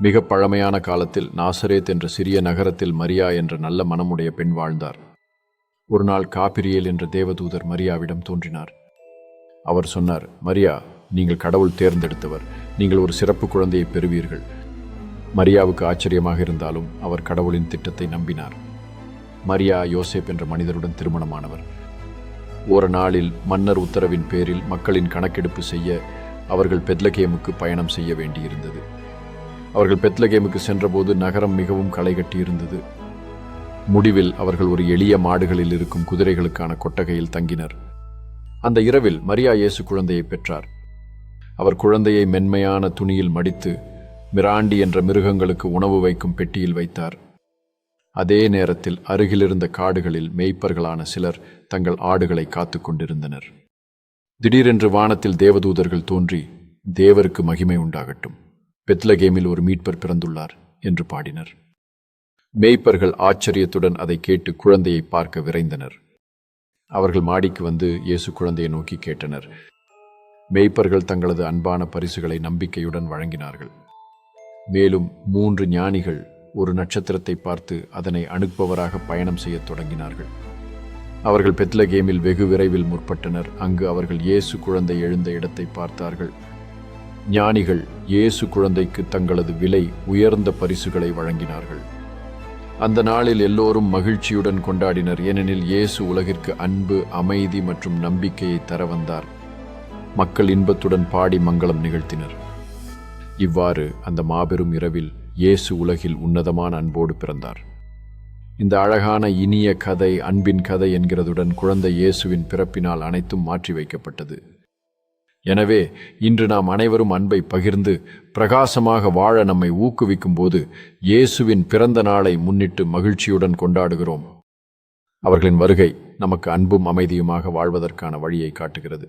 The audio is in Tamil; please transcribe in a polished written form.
மிக பழமையான காலத்தில் நாசரேத் என்ற சிறிய நகரத்தில் மரியா என்ற நல்ல மனமுடைய பெண் வாழ்ந்தார். ஒரு நாள் காபிரியேல் என்ற தேவதூதர் மரியாவிடம் தோன்றினார். அவர் சொன்னார், மரியா, நீங்கள் கடவுள் தேர்ந்தெடுத்தவர், நீங்கள் ஒரு சிறப்பு குழந்தையை பெறுவீர்கள். மரியாவுக்கு ஆச்சரியமாக இருந்தாலும் அவர் கடவுளின் திட்டத்தை நம்பினார். மரியா யோசேப் என்ற மனிதருடன் திருமணமானவர். ஒரு நாளில் மன்னர் உத்தரவின் பேரில் மக்களின் கணக்கெடுப்பு செய்ய அவர்கள் பெத்லகேமுக்கு பயணம் செய்ய வேண்டியிருந்தது. அவர்கள் பெத்லகேமுக்கு சென்றபோது நகரம் மிகவும் களை கட்டியிருந்தது. முடிவில் அவர்கள் ஒரு எளிய மாடுகளில் இருக்கும் குதிரைகளுக்கான கொட்டகையில் தங்கினர். அந்த இரவில் மரியா இயேசு குழந்தையை பெற்றார். அவர் குழந்தையை மென்மையான துணியில் மடித்து மிராண்டி என்ற மிருகங்களுக்கு உணவு வைக்கும் பெட்டியில் வைத்தார். அதே நேரத்தில் அருகிலிருந்த காடுகளில் மேய்ப்பர்களான சிலர் தங்கள் ஆடுகளை காத்து கொண்டிருந்தனர். திடீரென்று வானத்தில் தேவதூதர்கள் தோன்றி, தேவருக்கு மகிமை உண்டாகட்டும், பெத்லகேமில் ஒரு மீட்பர் பிறந்துள்ளார் என்று பாடினர். மேய்ப்பர்கள் ஆச்சரியத்துடன் அதை கேட்டு குழந்தையை பார்க்க விரைந்தனர். அவர்கள் மாடிக்கு வந்து இயேசு குழந்தையை நோக்கி கேட்டனர். மேய்ப்பர்கள் தங்களது அன்பான பரிசுகளை நம்பிக்கையுடன் வழங்கினார்கள். மேலும் 3 ஞானிகள் ஒரு நட்சத்திரத்தை பார்த்து அதனை அனுப்புபவராக பயணம் செய்யத் தொடங்கினார்கள். அவர்கள் பெத்லகேமில் வெகு விரைவில் முற்பட்டனர். அங்கு அவர்கள் இயேசு குழந்தை எழுந்த இடத்தை பார்த்தார்கள். ஞானிகள் இயேசு குழந்தைக்கு தங்களது விலை உயர்ந்த பரிசுகளை வழங்கினார்கள். அந்த நாளில் எல்லோரும் மகிழ்ச்சியுடன் கொண்டாடினர், ஏனெனில் இயேசு உலகிற்கு அன்பு, அமைதி மற்றும் நம்பிக்கையை தர வந்தார். மக்கள் இன்பத்துடன் பாடி மங்களம் நிகழ்த்தினர். இவ்வாறு அந்த மாபெரும் இரவில் இயேசு உலகில் உன்னதமான அன்போடு பிறந்தார். இந்த அழகான இனிய கதை அன்பின் கதை என்கிறதுடன் குழந்தை இயேசுவின் பிறப்பினால் அனைத்தும் மாற்றி வைக்கப்பட்டது. எனவே இன்று நாம் அனைவரும் அன்பை பகிர்ந்து பிரகாசமாக வாழ நம்மை ஊக்குவிக்கும் போது இயேசுவின் பிறந்த நாளை முன்னிட்டு மகிழ்ச்சியுடன் கொண்டாடுகிறோம். அவர்களின் வருகை நமக்கு அன்பும் அமைதியுமாக வாழ்வதற்கான வழியை காட்டுகிறது.